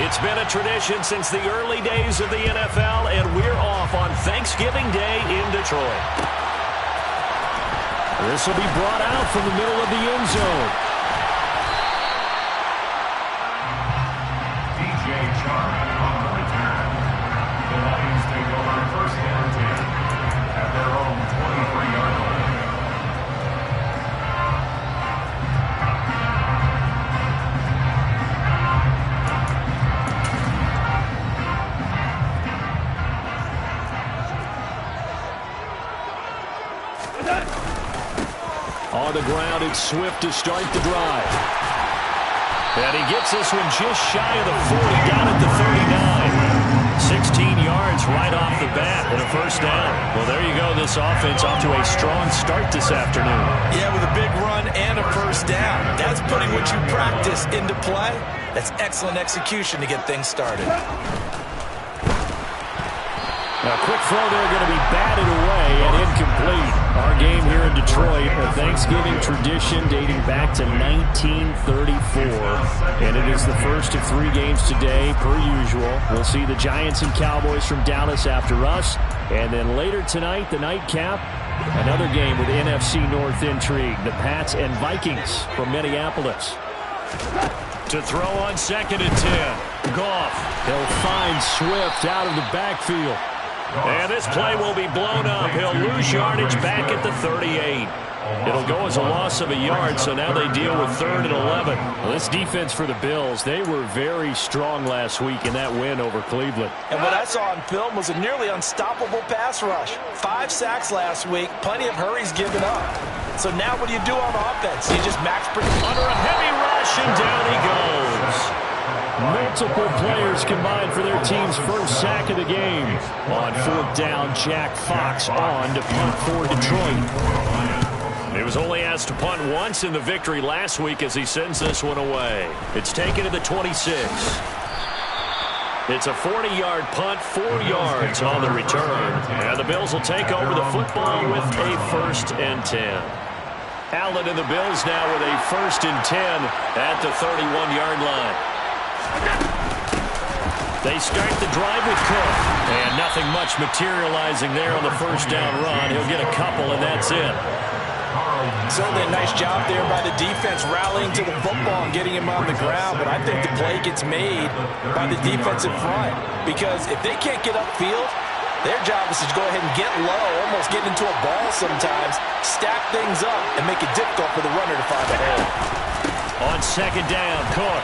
It's been a tradition since the early days of the NFL, and we're off on Thanksgiving Day in Detroit. This will be brought out from the middle of the end zone. On the return. The Lions take over first and 10 at their own 23-yard line. On the ground, it's Swift to start the drive. And he gets this one just shy of the 40, down at the 39. 16 yards right off the bat and a first down. Well, there you go. This offense off to a strong start this afternoon. Yeah, with a big run and a first down. That's putting what you practice into play. That's excellent execution to get things started. A quick throw there going to be batted away and incomplete. Our game here in Detroit, a Thanksgiving tradition dating back to 1934. And it is the first of 3 games today, per usual. We'll see the Giants and Cowboys from Dallas after us. And then later tonight, the nightcap, another game with NFC North intrigue. The Pats and Vikings from Minneapolis. To throw on 2nd and 10. Goff. He'll find Swift out of the backfield. And this play will be blown up. He'll lose yardage back at the 38. It'll go as a loss of a yard, so now they deal with 3rd and 11. Well, this defense for the Bills, they were very strong last week in that win over Cleveland. And what I saw on film was a nearly unstoppable pass rush. 5 sacks last week, plenty of hurries given up. So now what do you do on offense? You just max under a heavy rush, and down he goes. Multiple players combined for their team's first sack of the game. On 4th down, Jack Fox on to punt for Detroit. He was only asked to punt once in the victory last week as he sends this one away. It's taken to the 26. It's a 40-yard punt, 4 yards on the return. And the Bills will take over the football with a 1st and 10. Allen and the Bills now with a 1st and 10 at the 31-yard line. They start the drive with Cook. And nothing much materializing there on the first down run. He'll get a couple, and that's it. Certainly a nice job there by the defense rallying to the football and getting him on the ground. But I think the play gets made by the defensive front. Because if they can't get upfield, their job is to go ahead and get low, almost get into a ball sometimes, stack things up, and make it difficult for the runner to find a hole. On 2nd down, Cook.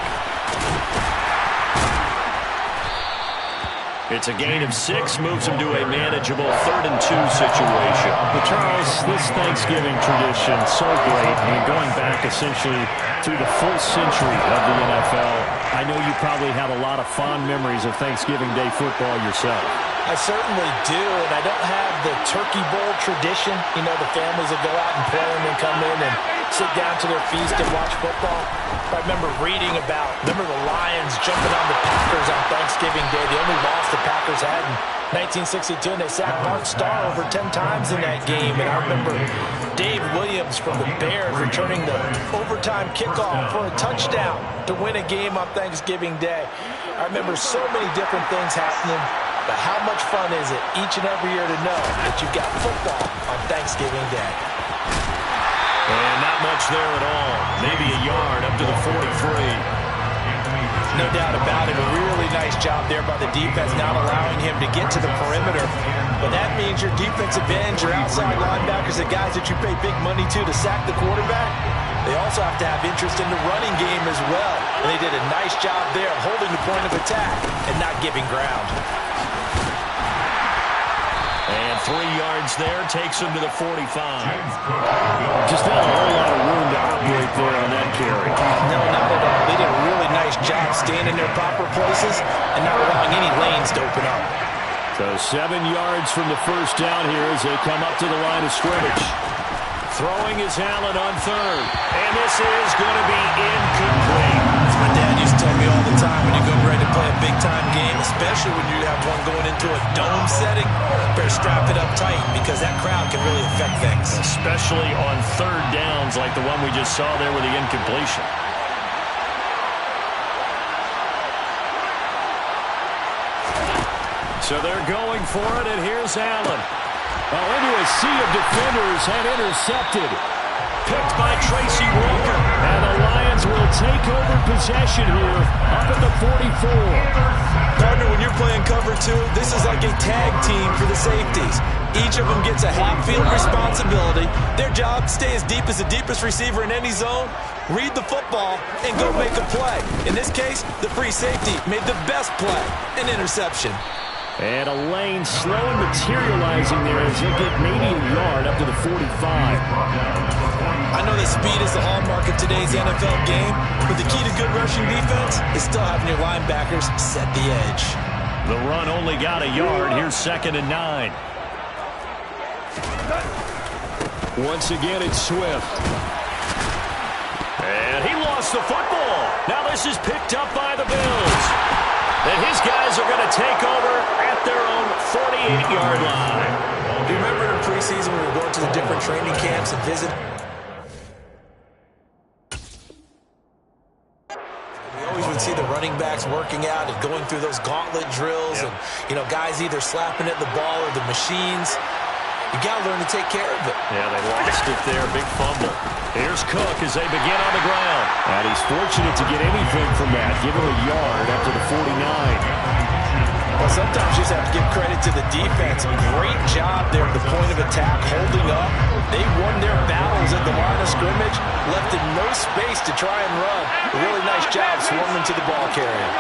It's a gain of 6, moves him to a manageable 3rd and 2 situation. Well, Charles, this Thanksgiving tradition, so great. I mean, going back essentially through the full century of the NFL, I know you probably have a lot of fond memories of Thanksgiving Day football yourself. I certainly do, and I don't have the Turkey Bowl tradition. You know, the families will go out and play and then come in and sit down to their feast and watch football. I remember reading about, the Lions jumping on the Packers on Thanksgiving Day. The only loss the Packers had in 1962, and they sacked Bart Starr over 10 times in that game. And I remember Dave Williams from the Bears returning the overtime kickoff for a touchdown to win a game on Thanksgiving Day. I remember so many different things happening. But how much fun is it each and every year to know that you've got football on Thanksgiving Day? And not much there at all. Maybe a yard up to the 43. No doubt about it. A really nice job there by the defense, not allowing him to get to the perimeter. But that means your defensive ends, your outside linebackers, the guys that you pay big money to sack the quarterback, they also have to have interest in the running game as well. And they did a nice job there holding the point of attack and not giving ground. And 3 yards there takes him to the 45. Just not a whole lot of room to operate there on that carry. No, not at all. They did a really nice job staying in their proper places and not allowing any lanes to open up. So 7 yards from the first down here as they come up to the line of scrimmage. Throwing is Allen on 3rd. And this is going to be incomplete. As my dad used to tell me all the time, when you're getting ready to play a big-time game, especially when you have one going into a dome setting, better strap it up tight because that crowd can really affect things. Especially on 3rd downs like the one we just saw there with the incompletion. So they're going for it, and here's Allen. Into a sea of defenders and intercepted. Picked by Tracy Walker. And the Lions will take over possession here up at the 44. Partner, when you're playing cover two, this is like a tag team for the safeties. Each of them gets a half-field responsibility. Their job, stay as deep as the deepest receiver in any zone, read the football, and go make a play. In this case, the free safety made the best play, an interception. And a lane slowly materializing there as he'll get maybe a yard up to the 45. I know that speed is the hallmark of today's NFL game, but the key to good rushing defense is still having your linebackers set the edge. The run only got a yard. Here's 2nd and 9. Once again, it's Swift. And he lost the football. Now this is picked up by the Bills. And his guys are going to take over at their own 48-yard line. Do you remember in preseason when we were going to the different training camps and visit? We always would see the running backs working out and going through those gauntlet drills and, guys either slapping at the ball or the machines. You got to learn to take care of it. Yeah, they lost it there. Big fumble. Here's Cook as they begin on the ground. And he's fortunate to get anything from that. Give him a yard up to the 49. Well, sometimes you just have to give credit to the defense. Great job there at the point of attack, holding up. They won their battles at the line of scrimmage, left in no space to try and run. A really nice job swarming to the ball carrier.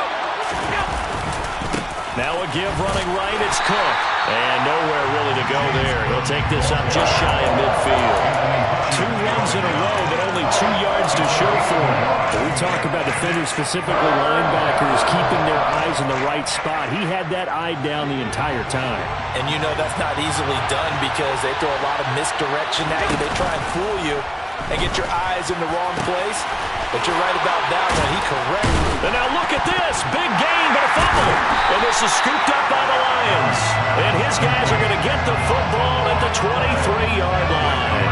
Now a give running right, it's Cook. And nowhere really to go there. He'll take this up just shy of midfield. 2 runs in a row, but only 2 yards to show for him. But we talk about defenders, specifically linebackers, keeping their eyes in the right spot. He had that eye down the entire time. And that's not easily done because they throw a lot of misdirection at you. They try and fool you and get your eyes in the wrong place. But you're right about that one. He corrected. And now look at this. Big gain, but a fumble. And this is scooped up by the Lions. And his guys are going to get the football at the 23-yard line.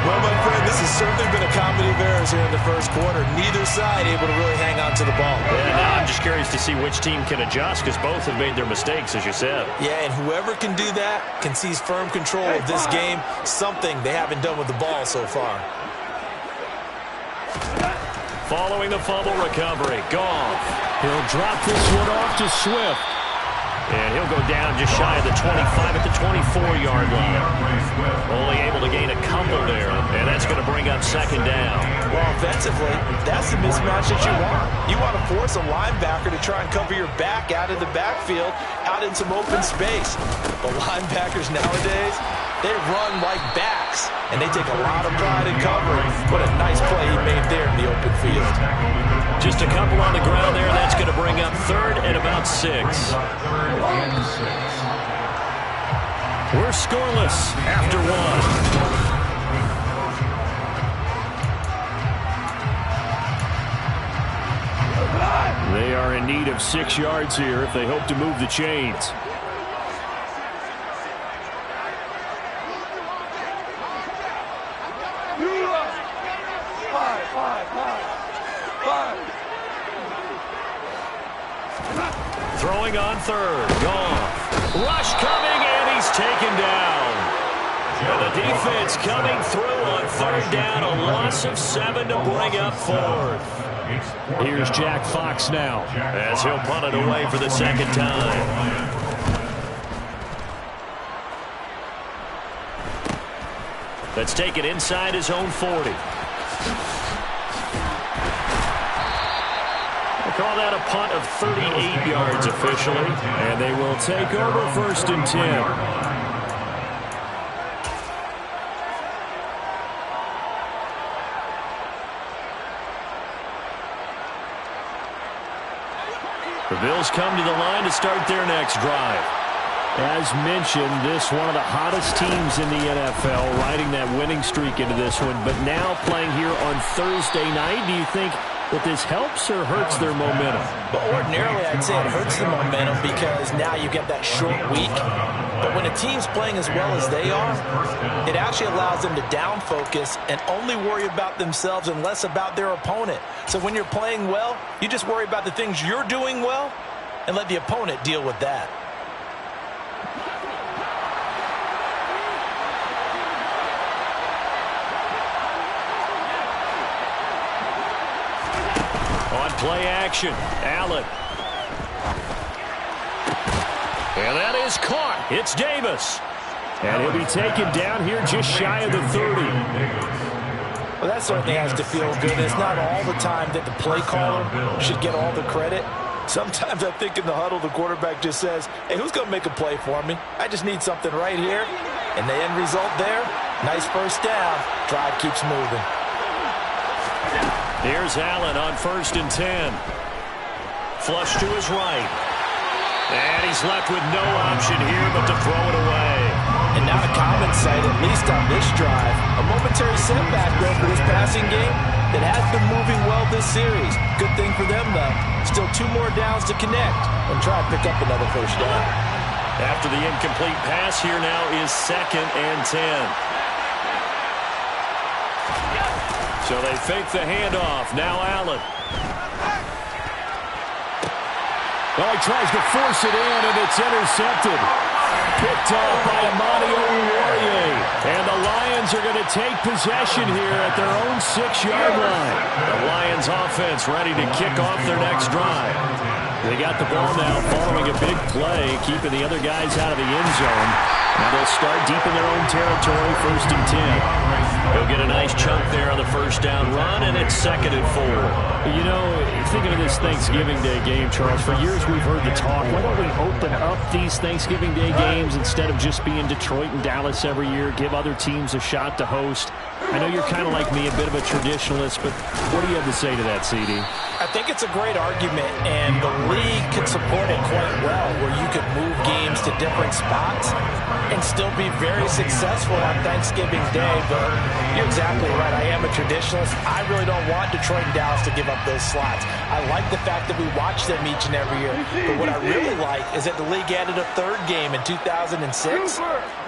Well, my friend, this has certainly been a comedy of errors here in the first quarter. Neither side able to really hang on to the ball. Yeah, now I'm just curious to see which team can adjust because both have made their mistakes, as you said. Yeah, and whoever can do that can seize firm control of this game, something they haven't done with the ball so far. Following the fumble recovery, Goff. He'll drop this one off to Swift. And he'll go down just shy of the 25 at the 24-yard line. Only able to gain a couple there, and that's going to bring up 2nd down. Well, offensively, that's the mismatch that you want. You want to force a linebacker to try and cover your back out of the backfield, out in some open space. The linebackers nowadays, they run like backs, and they take a lot of pride in covering. What a nice play he made there in the open field. Just a couple on the ground there. That's going to bring up 3rd and about 6. We're scoreless after 1. They are in need of 6 yards here if they hope to move the chains. Throwing on 3rd. Goff. Rush coming, and he's taken down. And the defense coming through on 3rd down. A loss of 7 to bring up 4th. Here's Jack Fox now as he'll punt it away for the 2nd time. Let's take it inside his own 40. Call that a punt of 38 yards officially. And they will take over 1st and 10. The Bills come to the line to start their next drive. As mentioned, this one of the hottest teams in the NFL, riding that winning streak into this one, but now playing here on Thursday night. Do you think that this helps or hurts their momentum? But ordinarily, I'd say it hurts the momentum because now you get that short week. But when a team's playing as well as they are, it actually allows them to down focus and only worry about themselves and less about their opponent. So when you're playing well, you just worry about the things you're doing well and let the opponent deal with that. Play action. Allen. And that is caught. It's Davis. And he'll be taken down here just shy of the 30. Well, that certainly has to feel good. It's not all the time that the play caller should get all the credit. Sometimes I think in the huddle, the quarterback just says, hey, who's going to make a play for me? I just need something right here. And the end result there, nice first down. Drive keeps moving. Here's Allen on 1st and 10. Flush to his right. And he's left with no option here but to throw it away. And not a common sight, at least on this drive. A momentary setback, though, for this passing game that has been moving well this series. Good thing for them, though. Still 2 more downs to connect and try to pick up another first down. After the incomplete pass, here now is 2nd and 10. So they fake the handoff. Now Allen. Well, he tries to force it in, and it's intercepted. Picked off by Amani Oruwariye. And the Lions are going to take possession here at their own 6-yard line. The Lions offense ready to kick off their next drive. They got the ball now following a big play, keeping the other guys out of the end zone. Now they'll start deep in their own territory, 1st and 10. He'll get a nice chunk there on the first down run, and it's 2nd and 4. You know, thinking of this Thanksgiving Day game, Charles, for years we've heard the talk, why don't we open up these Thanksgiving Day games instead of just being Detroit and Dallas every year, give other teams a shot to host? I know you're kind of like me, a bit of a traditionalist, but what do you have to say to that, CD? I think it's a great argument, and the league could support it quite well, where you could move games to different spots and still be very successful on Thanksgiving Day. But you're exactly right. I am a traditionalist. I really don't want Detroit and Dallas to give up those slots. I like the fact that we watch them each and every year. But what I really like is that the league added a 3rd game in 2006.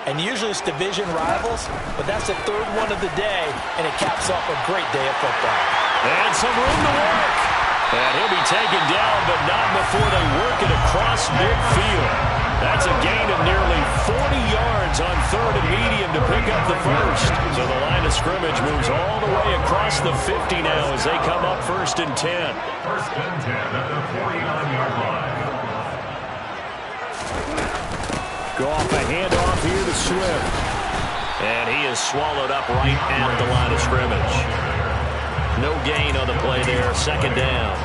And usually it's division rivals, but that's the 3rd one of the day, and it caps off a great day of football. And some room to work. And he'll be taken down, but not before they work it across midfield. That's a gain of nearly 40 yards on 3rd and medium to pick up the first. So the line of scrimmage moves all the way across the 50 now as they come up 1st and 10. 1st and 10 at the 49-yard line. Go off a handoff here to Swift. And he is swallowed up right at the line of scrimmage. No gain on the play there. 2nd down.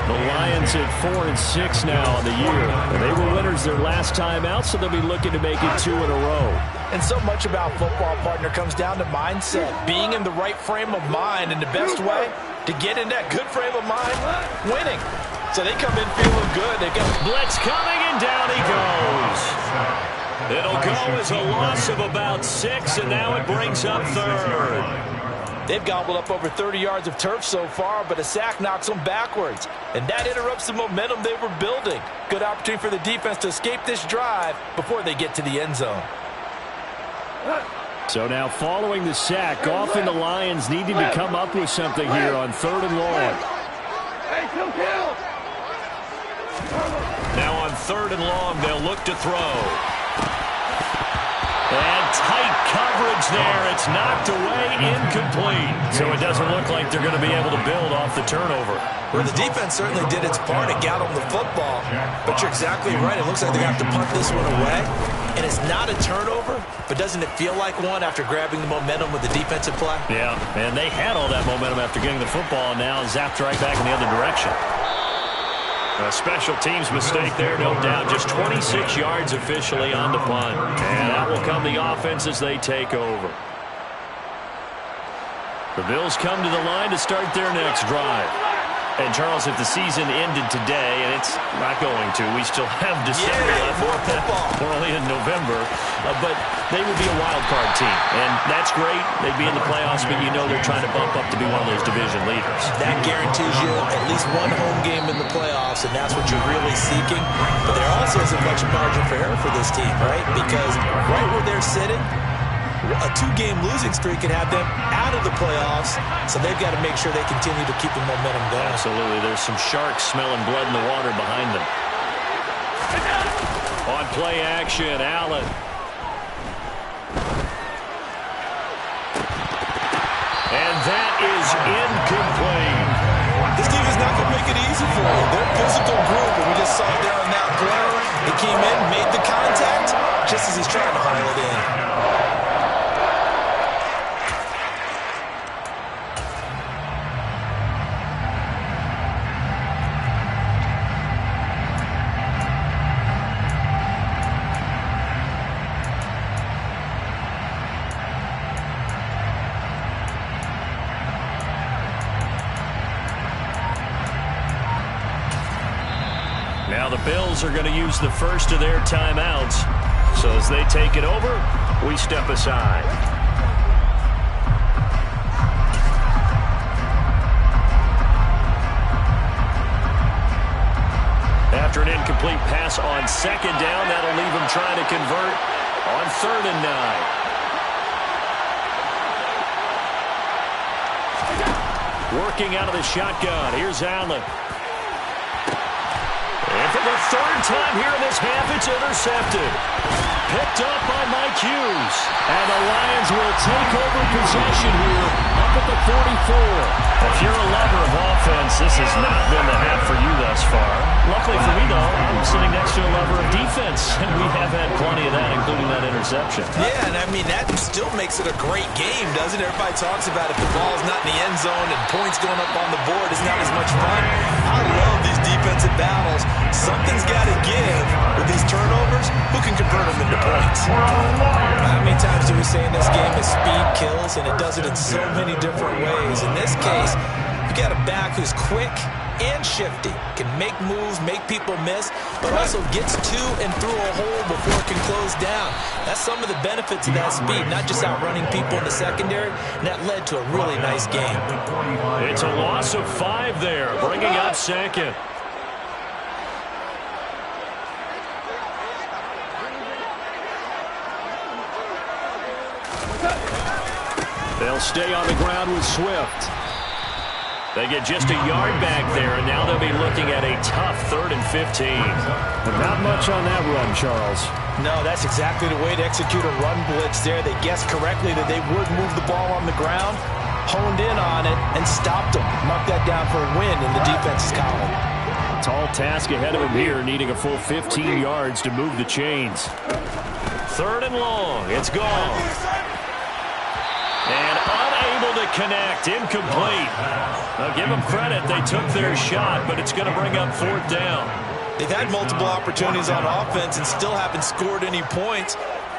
The Lions at 4 and 6 now on the year. They were winners their last time out, so they'll be looking to make it 2 in a row. And so much about football, partner, comes down to mindset. Being in the right frame of mind, and the best way to get in that good frame of mind, winning. So they come in feeling good. They got blitz coming, and down he goes. It'll go as a loss of about 6, and now it brings up 3rd. They've gobbled up over 30 yards of turf so far, but a sack knocks them backwards. And that interrupts the momentum they were building. Good opportunity for the defense to escape this drive before they get to the end zone. So now following the sack, often the Lions needing to come up with something here on 3rd and long. Now on 3rd and long, they'll look to throw. And tight coverage there. It's knocked away, incomplete. So it doesn't look like they're going to be able to build off the turnover. Well, the defense certainly did its part to get on the football. But you're exactly right. It looks like they're going to have to punt this one away. And it's not a turnover, but doesn't it feel like one after grabbing the momentum with the defensive play? Yeah, and they had all that momentum after getting the football, and now zapped right back in the other direction. A special teams mistake there, no doubt. Just 26 yards officially on the punt. And that will come the offense as they take over. The Bills come to the line to start their next drive. And, Charles, if the season ended today, and it's not going to, we still have December left. More football. We're only in November. But they would be a wild card team. And that's great. They'd be in the playoffs, but you know they're trying to bump up to be one of those division leaders. That guarantees you at least one home game in the playoffs, and that's what you're really seeking. But there also isn't much margin for error for this team, right? Because right where they're sitting, a 2-game losing streak could have them out of the playoffs, so they've got to make sure they continue to keep the momentum going. Absolutely. There's some sharks smelling blood in the water behind them. On play action, Allen. And that is incomplete. This team is not going to make make it easy for you. They're a physical group, and we just saw there on that play. They came in, made the contact, just as he's trying to haul it in. Now the Bills are going to use the first of their timeouts. So as they take it over, we step aside. After an incomplete pass on second down, that'll leave him trying to convert on 3rd and 9. Working out of the shotgun. Here's Allen. And for the 3rd time here in this half, it's intercepted. Picked up by Mike Hughes. And the Lions will take over possession here up at the 44. If you're a lover of offense, this has not been the half for you thus far. Luckily for me, though, I'm sitting next to a lover of defense, and we have had plenty of that, including that interception. Yeah, and I mean, that still makes it a great game, doesn't it? Everybody talks about if the ball's not in the end zone and points going up on the board, it's not as much fun. I love these defensive battles. Something's got to give with these turnovers. Who can convert them into points? How many times do we say in this game that speed kills, and it does it in so many different ways? In this case, you got a back who's quick and shifty, can make moves, make people miss, but also gets to and through a hole before it can close down. That's some of the benefits of that speed, not just outrunning people in the secondary, and that led to a really nice game. It's a loss of 5 there, bringing up 2nd. They'll stay on the ground with Swift. They get just a yard back there, and now they'll be looking at a tough 3rd and 15. But not much on that run, Charles. No, that's exactly the way to execute a run blitz there. They guessed correctly that they would move the ball on the ground, honed in on it, and stopped them. Mark that down for a win in the defense's column. Tall task ahead of him here, needing a full 15 yards to move the chains. 3rd and long. It's gone. And unable to connect. Incomplete. Now give them credit. They took their shot, but it's going to bring up 4th down. They've had multiple opportunities on offense and still haven't scored any points.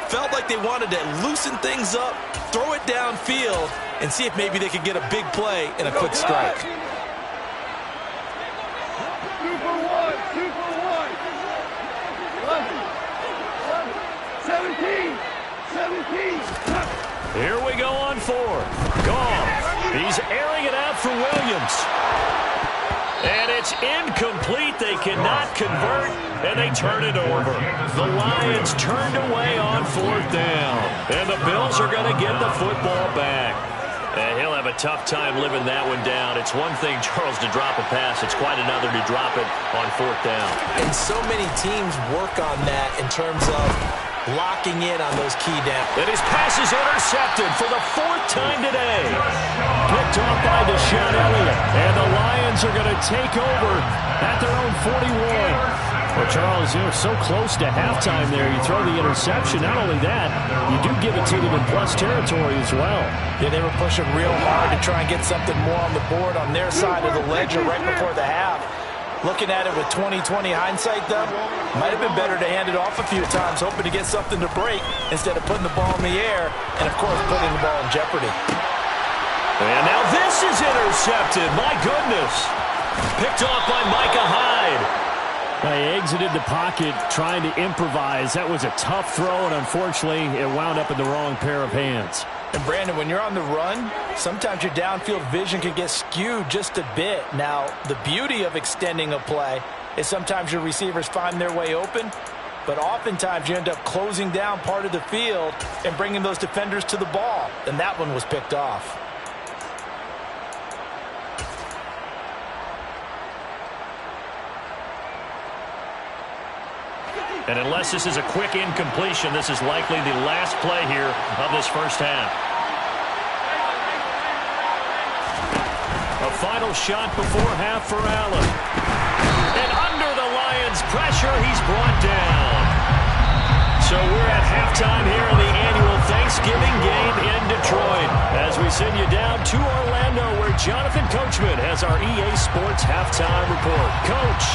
Felt like they wanted to loosen things up, throw it downfield, and see if maybe they could get a big play and a quick strike. 2 for 1. 2 for 1. 17. 17. Here we go on 4th. Gone. He's airing it out for Williams. And it's incomplete. They cannot convert, and they turn it over. The Lions turned away on 4th down. And the Bills are going to get the football back. And he'll have a tough time living that one down. It's one thing, Charles, to drop a pass. It's quite another to drop it on 4th down. And so many teams work on that in terms of locking in on those key downs. And his pass is intercepted for the 4th time today. Picked off by Deshaun Elliott. And the Lions are going to take over at their own 41. Well, Charles, you're so close to halftime there. You throw the interception. Not only that, you do give it to them in plus territory as well. Yeah, they were pushing real hard to try and get something more on the board on their side of the ledger right before the half. Looking at it with 20/20 hindsight, though, might have been better to hand it off a few times, hoping to get something to break instead of putting the ball in the air and, of course, putting the ball in jeopardy. And now this is intercepted. My goodness. Picked off by Micah Hyde. They exited the pocket trying to improvise. That was a tough throw, and unfortunately, it wound up in the wrong pair of hands. And, Brandon, when you're on the run, sometimes your downfield vision can get skewed just a bit. Now, the beauty of extending a play is sometimes your receivers find their way open, but oftentimes you end up closing down part of the field and bringing those defenders to the ball, and that one was picked off. And unless this is a quick incompletion, this is likely the last play here of this first half. A final shot before half for Allen. And under the Lions' pressure, he's brought down. So we're at halftime here in the annual Thanksgiving game in Detroit as we send you down to Orlando where Jonathan Coachman has our EA Sports halftime report. Coach.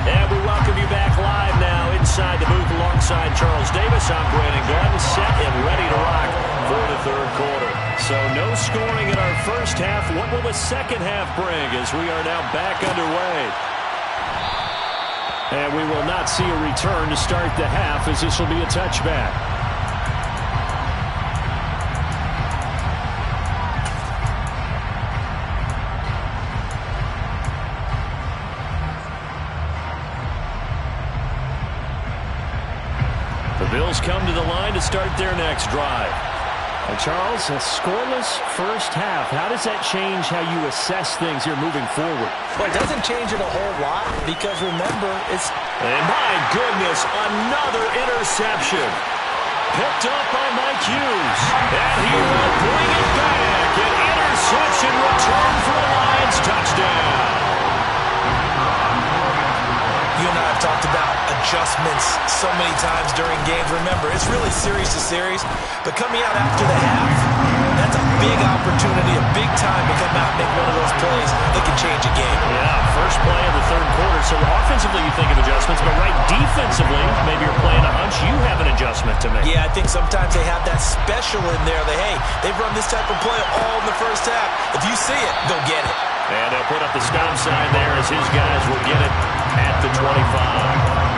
And we welcome you back live now inside the booth alongside Charles Davis. I'm Brandon Glenn, set and ready to rock for the third quarter. So no scoring in our first half. What will the second half bring as we are now back underway? And we will not see a return to start the half as this will be a touchback. The Bills come to the line to start their next drive. And Charles, a scoreless first half. How does that change how you assess things here moving forward? Well, it doesn't change it a whole lot because, remember, it's... And my goodness, another interception. Picked up by Mike Hughes. And he will bring it back. An interception return for a Lions touchdown. You and I have talked about adjustments so many times during games. Remember, it's really series to series, but coming out after the half, that's a big opportunity, a big time to come out and make one of those plays that can change a game. Yeah, first play of the third quarter. So offensively you think of adjustments, but right defensively, maybe you're playing a hunch. You have an adjustment to make. Yeah, I think sometimes they have that special in there that, hey, they've run this type of play all in the first half. If you see it, go get it. And they'll put up the stop sign there as his guys will get it at the 25.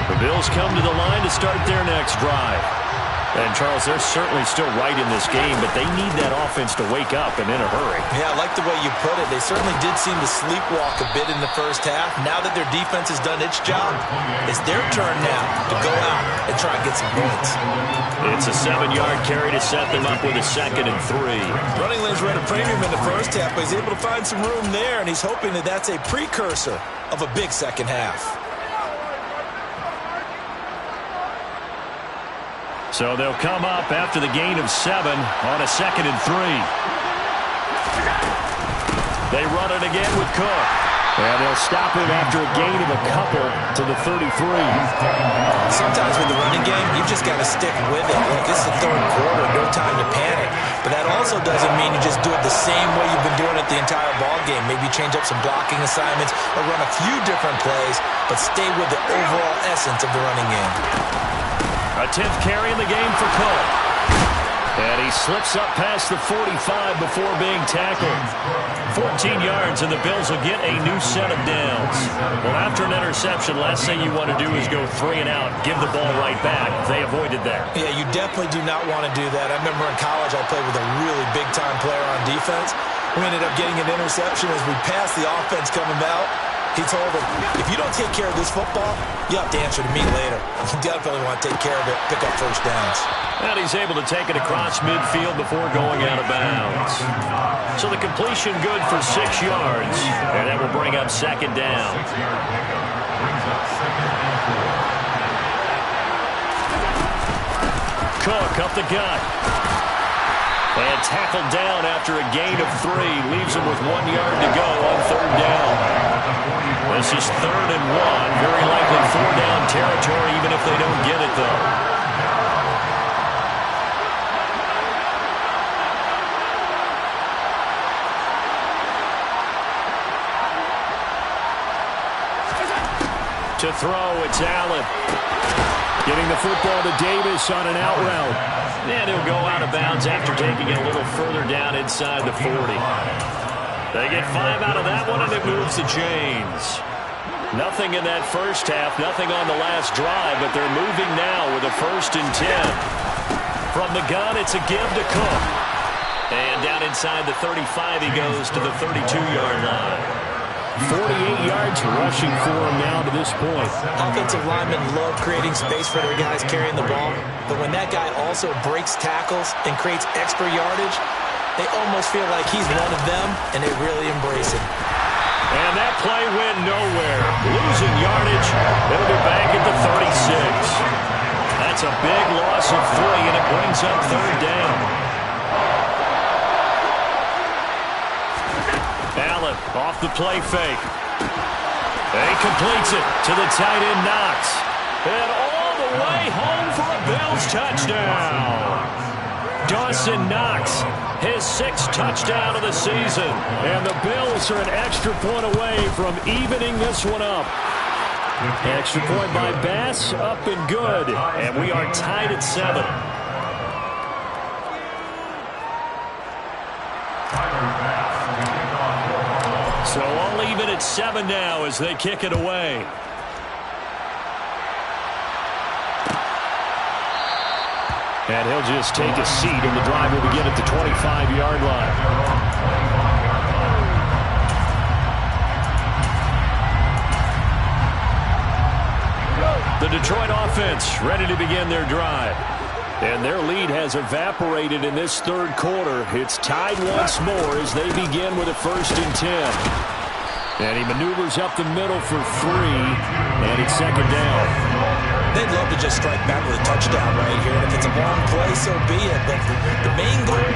The Bills come to the line to start their next drive. And, Charles, they're certainly still right in this game, but they need that offense to wake up and in a hurry. Yeah, I like the way you put it. They certainly did seem to sleepwalk a bit in the first half. Now that their defense has done its job, it's their turn now to go out and try and get some points. It's a 7-yard carry to set them up with a 2nd and 3. Running lanes ran a premium in the first half, but he's able to find some room there, and he's hoping that that's a precursor of a big second half. So they'll come up after the gain of 7 on a 2nd and 3. They run it again with Cook. And they'll stop him after a gain of a couple to the 33. Sometimes with the running game, you've just got to stick with it. Look, it's the third quarter, no time to panic. But that also doesn't mean you just do it the same way you've been doing it the entire ball game. Maybe change up some blocking assignments or run a few different plays, but stay with the overall essence of the running game. A 10th carry in the game for Cook. And he slips up past the 45 before being tackled. 14 yards, and the Bills will get a new set of downs. Well, after an interception, last thing you want to do is go 3 and out, give the ball right back. They avoided that. Yeah, you definitely do not want to do that. I remember in college I played with a really big-time player on defense. We ended up getting an interception as we passed the offense coming out. He told him, if you don't take care of this football, you have to answer to me later. You definitely want to take care of it, pick up first downs. And he's able to take it across midfield before going out of bounds. So the completion good for 6 yards, and that will bring up 2nd down. Cook up the gut. And tackled down after a gain of 3. Leaves him with 1 yard to go on 3rd down. This is 3rd and 1. Very likely 4-down territory, even if they don't get it, though. To throw, it's Allen. Getting the football to Davis on an out route. And he'll go out of bounds after taking it a little further down inside the 40. They get 5 out of that one, and it moves the chains. Nothing in that first half, nothing on the last drive, but they're moving now with a 1st and 10. From the gun, it's a give to Cook. And down inside the 35, he goes to the 32-yard line. 48 yards rushing for him now to this point. Offensive linemen love creating space for their guys carrying the ball, but when that guy also breaks tackles and creates extra yardage, they almost feel like he's one of them, and they really embrace it. And that play went nowhere. Losing yardage. It'll be back at the 36. That's a big loss of 3, and it brings up 3rd down. Allen off the play fake. And he completes it to the tight end Knox. And all the way home for a Bills touchdown. Dawson Knox, his 6th touchdown of the season. And the Bills are an extra point away from evening this one up. Extra point by Bass, up and good. And we are tied at 7. So all even at 7 now as they kick it away. And he'll just take a seat, and the drive will begin at the 25-yard line. The Detroit offense ready to begin their drive. And their lead has evaporated in this 3rd quarter. It's tied once more as they begin with a 1st and 10. And he maneuvers up the middle for 3, and it's 2nd down. They'd love to just strike back with a touchdown right here. And if it's a long play, so be it. But the main goal,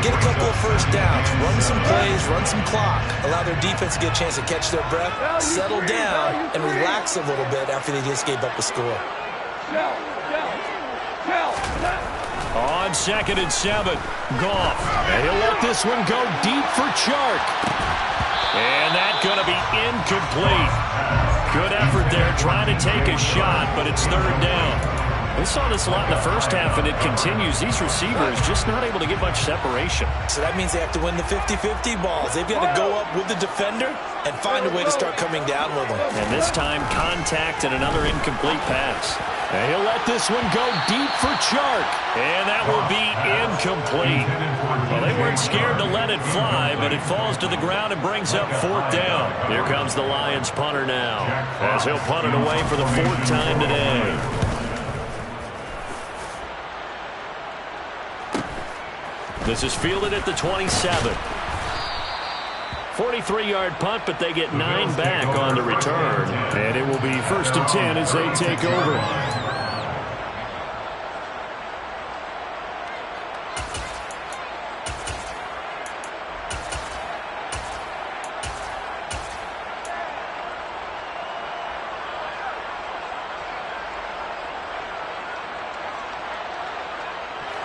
get a couple of 1st downs, run some plays, run some clock, allow their defense to get a chance to catch their breath, settle down, and relax a little bit after they just gave up a score. On 2nd and 7, Goff. And he'll let this one go deep for Chark. And that's going to be incomplete. Good effort there trying to take a shot, but it's 3rd down. We saw this a lot in the first half, and it continues. These receivers just not able to get much separation. So that means they have to win the 50-50 balls. They've got to go up with the defender and find a way to start coming down with them. And this time, contact and another incomplete pass. And he'll let this one go deep for Chark. And that will be incomplete. Well, they weren't scared to let it fly, but it falls to the ground and brings up 4th down. Here comes the Lions punter now, as he'll punt it away for the 4th time today. This is fielded at the 27. 43-yard punt, but they get 9 back on the return. And it will be 1st and 10 as they take over.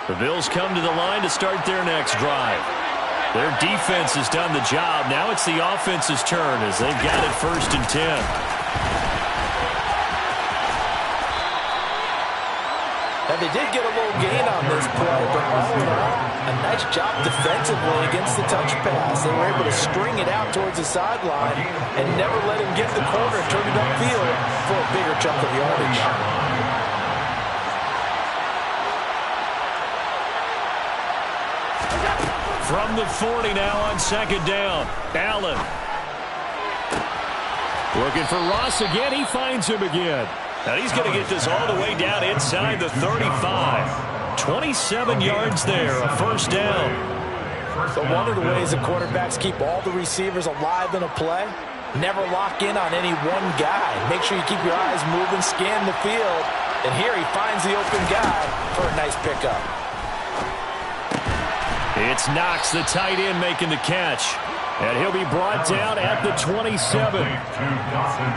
The Bills come to the line to start their next drive. Their defense has done the job. Now it's the offense's turn as they've got it 1st and 10. Now, they did get a little gain on this play, but all in all, a nice job defensively against the touch pass. They were able to string it out towards the sideline and never let him get the corner and turn it upfield for a bigger chunk of yardage. From the 40 now on 2nd down. Allen. Looking for Ross again. He finds him again. And he's going to get this all the way down inside the 35. 27 yards there, a 1st down. So one of the ways the quarterbacks keep all the receivers alive in a play, never lock in on any one guy. Make sure you keep your eyes moving, scan the field. And here he finds the open guy for a nice pickup. It's Knox, the tight end, making the catch. And he'll be brought down at the 27.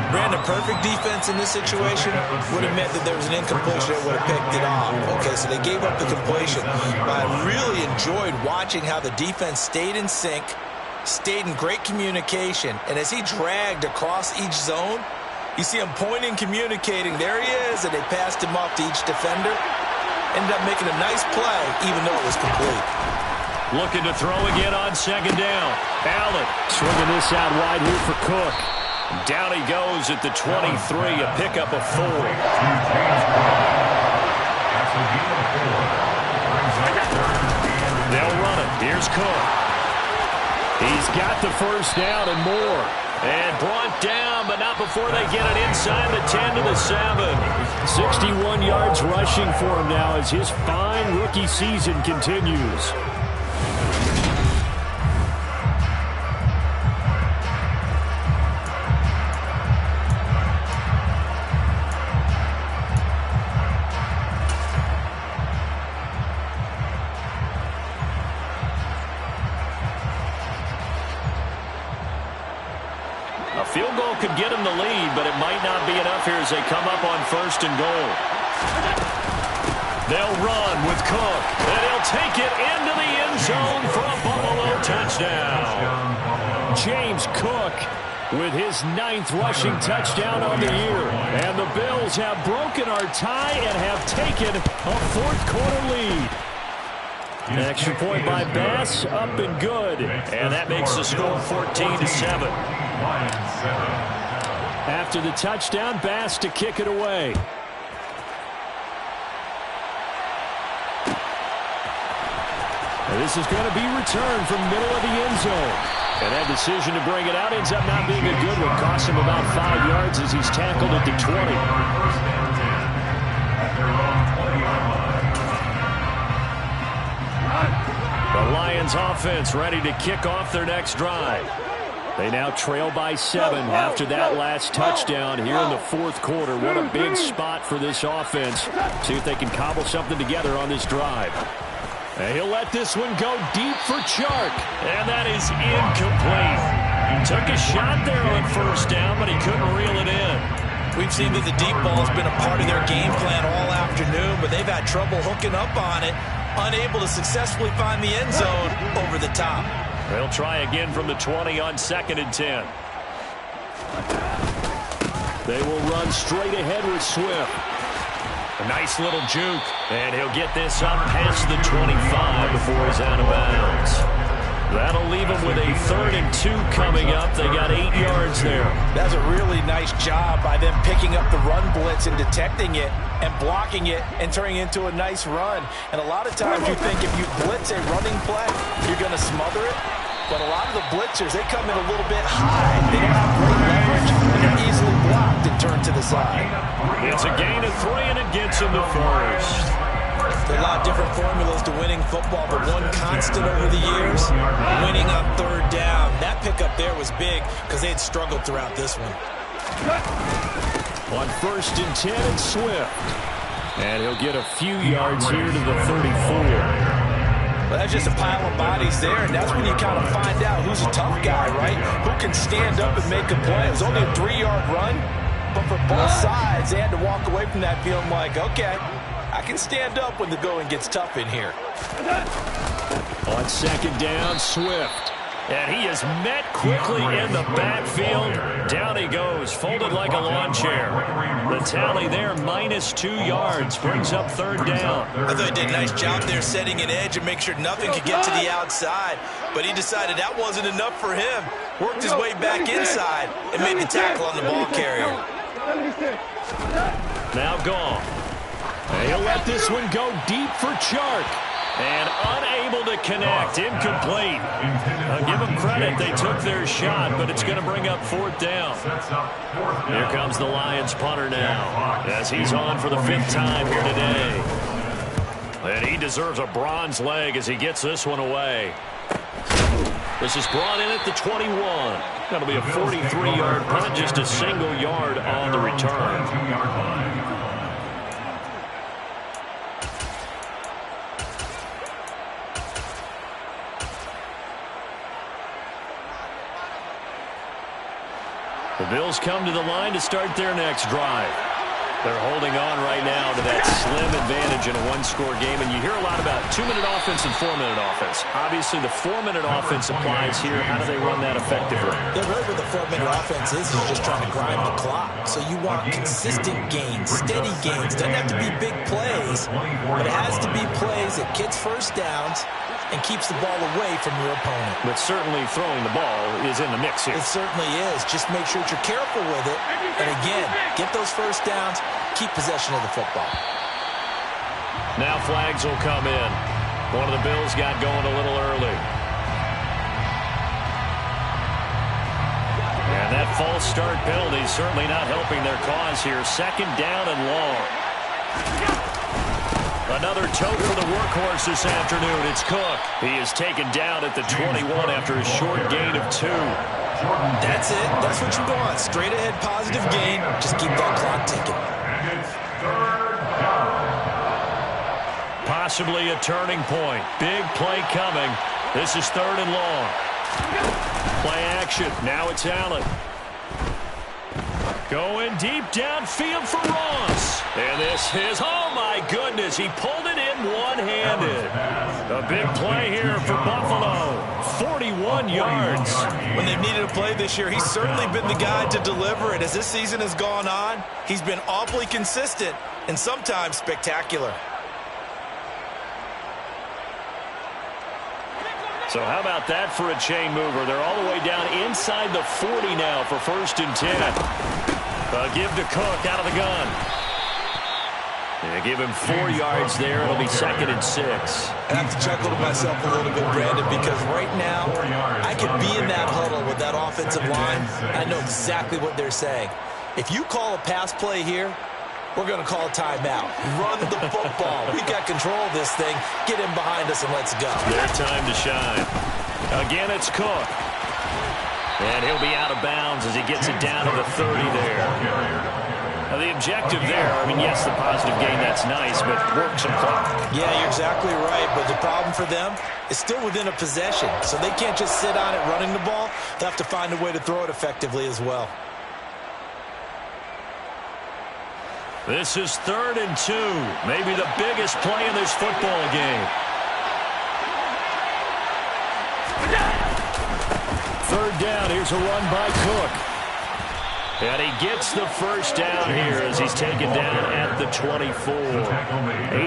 Brandon, perfect defense in this situation would have meant that there was an incompletion that would have picked it off. Okay, so they gave up the completion. But I really enjoyed watching how the defense stayed in sync, stayed in great communication. And as he dragged across each zone, you see him pointing, communicating. There he is, and they passed him off to each defender. Ended up making a nice play, even though it was complete. Looking to throw again on 2nd down. Allen swinging this out wide here for Cook. Down he goes at the 23, a pickup of 4. They'll run it. Here's Cook. He's got the first down and more. And brought down, but not before they get it inside the 10 to the 7. 61 yards rushing for him now as his fine rookie season continues. A field goal could get him the lead, but it might not be enough here as they come up on 1st and goal. They'll run with Cook, and he'll take it into the end zone for a Buffalo touchdown. James Cook with his 9th rushing touchdown on the year. And the Bills have broken our tie and have taken a 4th quarter lead. An extra point by Bass, up and good. And that makes the score 14-7. After the touchdown, Bass to kick it away. And this is going to be returned from middle of the end zone. And that decision to bring it out ends up not being a good one. Costs him about 5 yards as he's tackled at the 20. The Lions offense ready to kick off their next drive. They now trail by 7 after that last touchdown here in the 4th quarter. What a big spot for this offense. See if they can cobble something together on this drive. And he'll let this one go deep for Chark. And that is incomplete. Took a shot there on 1st down, but he couldn't reel it in. We've seen that the deep ball has been a part of their game plan all afternoon, but they've had trouble hooking up on it, unable to successfully find the end zone over the top. They'll try again from the 20 on 2nd and 10. They will run straight ahead with Swift. A nice little juke, and he'll get this up past the 25 before he's out of bounds. That'll leave him with a 3rd and 2 coming up. They got 8 yards there. That's a really nice job by them picking up the run blitz and detecting it and blocking it and turning it into a nice run. And a lot of times you think if you blitz a running play, you're going to smother it. But a lot of the blitzers, they come in a little bit high. They don't have great leverage, and they're easily blocked and turned to the side. It's a gain of 3, and it gets him the 1st. There are a lot of different formulas to winning football, but one constant over the years, winning on 3rd down. That pickup there was big because they had struggled throughout this one. On 1st and 10, it's Swift. And he'll get a few yards here to the 34. Well, that's just a pile of bodies there, and that's when you kind of find out who's a tough guy, right? Who can stand up and make a play. It was only a 3-yard run, but for both sides, they had to walk away from that feeling like, okay, I can stand up when the going gets tough in here. On 2nd down, Swift. And he is met quickly in the backfield. Down he goes, folded like a lawn chair. The tally there, -2 yards, brings up 3rd down. I thought he did a nice job there setting an edge and make sure nothing could get to the outside. But he decided that wasn't enough for him. Worked his way back inside and made the tackle on the ball carrier. Now gone. And he'll let this one go deep for Chark. And unable to connect, incomplete. I'll give them credit, they took their shot, but it's going to bring up 4th down. Here comes the Lions punter now, as he's on for the 5th time here today. And he deserves a bronze leg as he gets this one away. This is brought in at the 21. That'll be a 43-yard punt, just a single yard on the return. The Bills come to the line to start their next drive. They're holding on right now to that slim advantage in a one-score game, and you hear a lot about 2-minute offense and 4-minute offense. Obviously, the 4-minute offense applies here. How do they run that effectively? Yeah, really what the 4-minute offense is just trying to grind the clock. So you want consistent gains, steady gains. Doesn't have to be big plays, but it has to be plays that gets first downs and keeps the ball away from your opponent. But certainly throwing the ball is in the mix here. It certainly is. Just make sure that you're careful with it. And again, get those first downs, keep possession of the football. Now flags will come in. One of the Bills got going a little early. false start penalty certainly not helping their cause here. Second down and long. Another tote for the workhorse this afternoon. It's Cook. He is taken down at the 21 after a short gain of 2. That's it. That's what you want. Straight ahead positive gain. Just keep that clock ticking. And it's third down. Possibly a turning point. Big play coming. This is third and long. Play action. Now it's Allen. Going deep downfield for Ross. And this is, oh my goodness, he pulled it in one-handed. A big play here for Buffalo. 41 yards. When they've needed a play this year, he's certainly been the guy to deliver it. As this season has gone on, he's been awfully consistent and sometimes spectacular. So how about that for a chain mover? They're all the way down inside the 40 now for 1st and 10. Give to Cook out of the gun. Give him 4 yards there. It'll be 2nd and 6. I have to chuckle to myself a little bit, Brandon, because right now I could be in that huddle with that offensive line. I know exactly what they're saying. If you call a pass play here, we're going to call a timeout. Run the football. We've got control of this thing. Get him behind us and let's go. Their time to shine. Again, it's Cook. And he'll be out of bounds as he gets it down to the 30 there. Now, the objective there, I mean, yes, the positive gain, that's nice, but work some clock. Yeah, you're exactly right, but the problem for them is still within a possession, so they can't just sit on it running the ball. They'll have to find a way to throw it effectively as well. This is 3rd and 2, maybe the biggest play in this football game. 3rd down, here's a run by Cook. And he gets the first down here as he's taken down at the 24.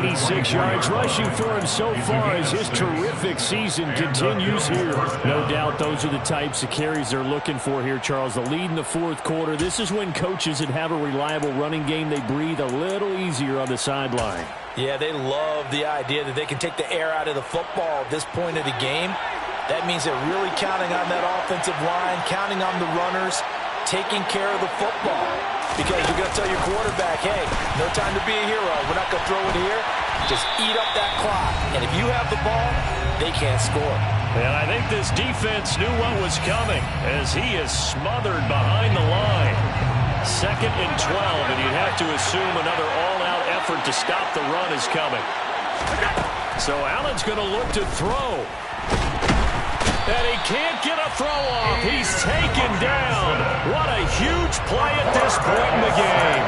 86 yards rushing for him so far as his terrific season continues here. No doubt those are the types of carries they're looking for here, Charles. The lead in the 4th quarter. This is when coaches that have a reliable running game, they breathe a little easier on the sideline. Yeah, they love the idea that they can take the air out of the football at this point of the game. That means they're really counting on that offensive line, counting on the runners, taking care of the football. Because you're going to tell your quarterback, hey, no time to be a hero. We're not going to throw it here. Just eat up that clock. And if you have the ball, they can't score. And I think this defense knew what was coming as he is smothered behind the line. 2nd and 12, and you'd have to assume another all-out effort to stop the run is coming. So Allen's going to look to throw. And he can't get a throw off. He's taken down. What a huge play at this point in the game.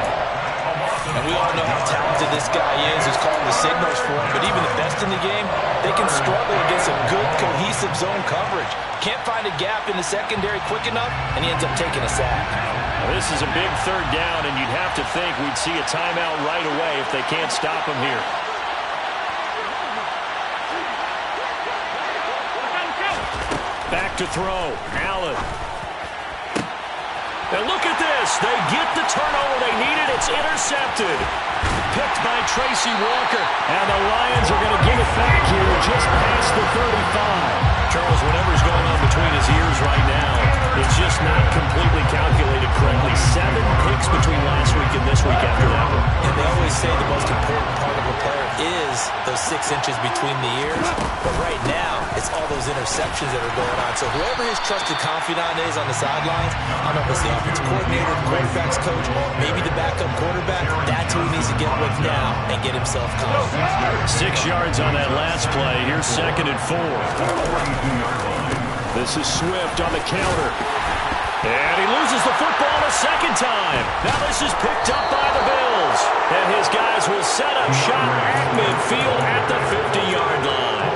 And we all know how talented this guy is who's calling the signals for him. But even the best in the game, they can struggle against a good, cohesive zone coverage. Can't find a gap in the secondary quick enough, and he ends up taking a sack. Well, this is a big 3rd down, and you'd have to think we'd see a timeout right away if they can't stop him here. Back to throw. Allen. And look at this. They get the turnover they needed. It's intercepted. Picked by Tracy Walker. And the Lions are going to give it back here just past the 35. Charles, whatever's going on between his ears right now, it's just not completely calculated correctly. 7 picks between last week and this week after that one. And they always say the most important part of a player is those 6 inches between the ears. But right now, it's all those interceptions that are going on. So whoever his trusted confidant is on the sidelines, I don't know if it's the offensive coordinator, the quarterback's coach, maybe the backup quarterback, that's who he needs to get with now and get himself confident. 6 yards on that last play. Here's 2nd and 4. This is Swift on the counter. And he loses the football a 2nd time. Now this is picked up by the Bills. And his guys will set up shop at midfield at the 50-yard line.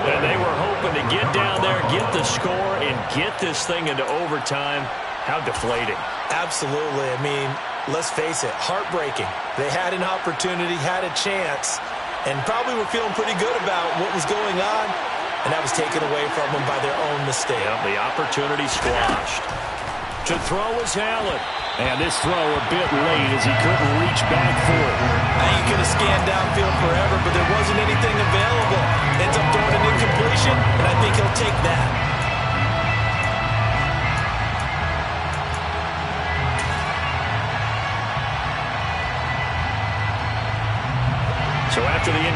And they were hoping to get down there, get the score, and get this thing into overtime. How deflating. Absolutely. I mean, let's face it, heartbreaking. They had an opportunity, had a chance, and probably were feeling pretty good about what was going on, and that was taken away from them by their own mistake. Yep, the opportunity squashed. To throw is Allen. And this throw a bit late as he couldn't reach back for it. Now you could have scanned downfield forever, but there wasn't anything available. Ends up throwing an incompletion, and I think he'll take that.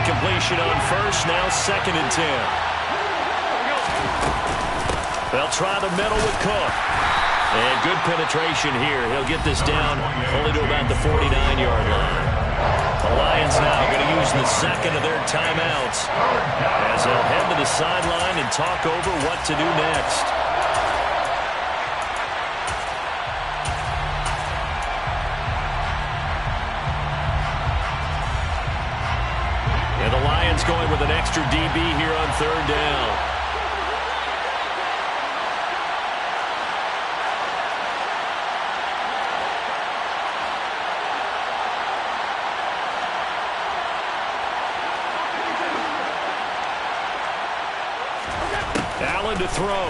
completion on first, now 2nd and 10. They'll try the middle with Cook. And good penetration here. He'll get this down only to about the 49-yard line. The Lions now going to use the second of their timeouts as they'll head to the sideline and talk over what to do next. And the Lions going with an extra DB here on 3rd down. Allen to throw.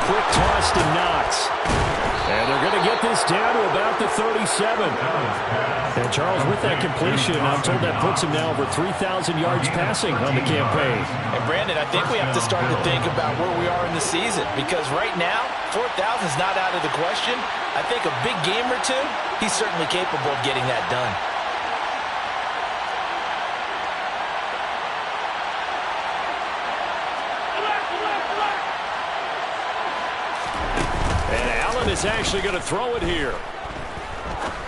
Quick toss to Knox. And they're going to get this down to about the 37. And Charles, with that completion, I'm told that puts him now over 3,000 yards passing on the campaign. And Brandon, I think we have to start to think about where we are in the season, because right now, 4,000 is not out of the question. I think a big game or two, he's certainly capable of getting that done. Is actually going to throw it here.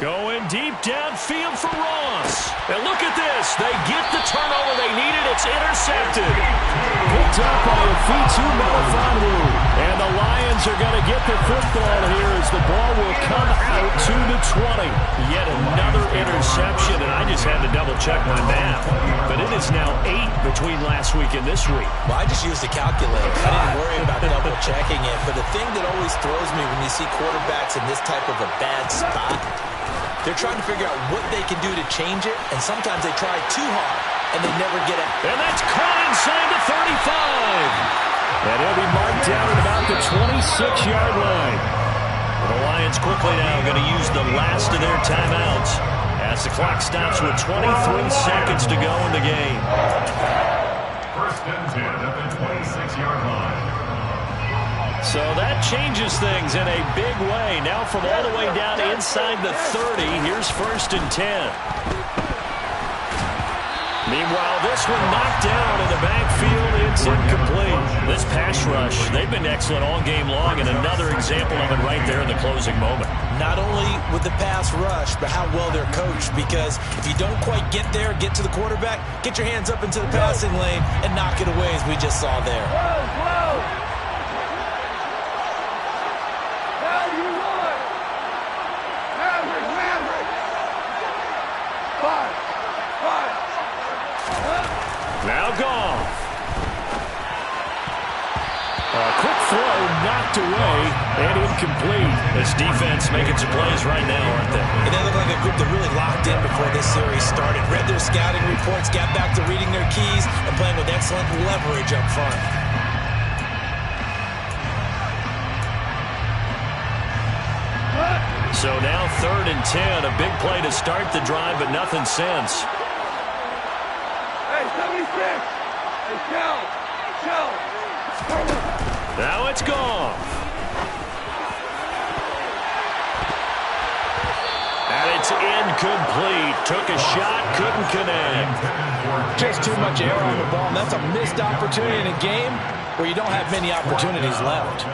Going deep downfield for Ross. And look at this. They get the turnover they needed. It's intercepted. Picked up by a Fitu Melifonwu. And the Lions are going to get the football here as the ball will come out to the 20. Yet another interception, and I just had to double-check my math. But it is now 8 between last week and this week. Well, I just used a calculator. I didn't worry about double-checking it. But the thing that always throws me when you see quarterbacks in this type of a bad spot, they're trying to figure out what they can do to change it, and sometimes they try too hard, and they never get out. And that's caught inside the 35. And he'll be marked down at about the 26-yard line. The Lions quickly now going to use the last of their timeouts as the clock stops with 23 seconds to go in the game. 1st and 10 at the 26-yard line. So that changes things in a big way. Now from all the way down inside the 30, here's 1st and 10. Meanwhile, this one knocked down in the backfield. It's incomplete. This pass rush, they've been excellent all game long, and another example of it right there in the closing moment. Not only with the pass rush, but how well they're coached, because if you don't quite get there, get to the quarterback, get your hands up into the passing lane and knock it away, as we just saw there. Now Goff. A quick throw knocked away and incomplete. This defense making some plays right now, aren't they? And they look like a group that really locked in before this series started. Read their scouting reports, got back to reading their keys, and playing with excellent leverage up front. So now 3rd and 10. A big play to start the drive, but nothing since. Now it's gone. And it's incomplete. Took a shot, couldn't connect. Just too much air on the ball, and that's a missed opportunity in a game where you don't have many opportunities left.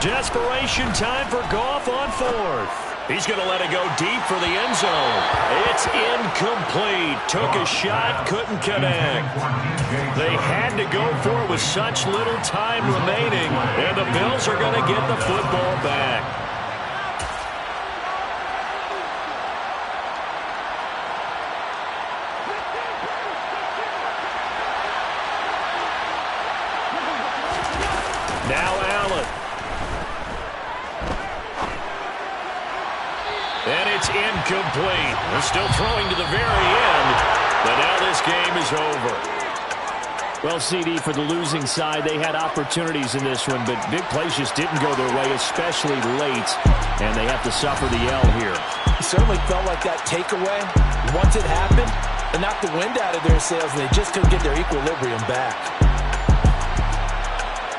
Desperation time for Goff on 4th. He's going to let it go deep for the end zone. It's incomplete. Took a shot, couldn't connect. They had to go for it with such little time remaining, and the Bills are going to get the football back. Now Allen. And it's incomplete. They're still throwing to the very end, but now this game is over. Well, CD, for the losing side, they had opportunities in this one, but big plays just didn't go their way, especially late, and they have to suffer the L here. It certainly felt like that takeaway, once it happened, it knocked the wind out of their sails, and they just couldn't get their equilibrium back.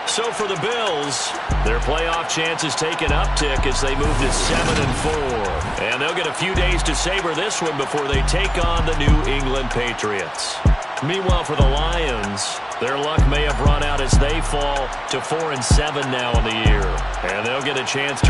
So for the Bills, their playoff chances take an uptick as they move to 7-4. And they'll get a few days to savor this one before they take on the New England Patriots. Meanwhile, for the Lions, their luck may have run out as they fall to 4-7 now in the year. And they'll get a chance to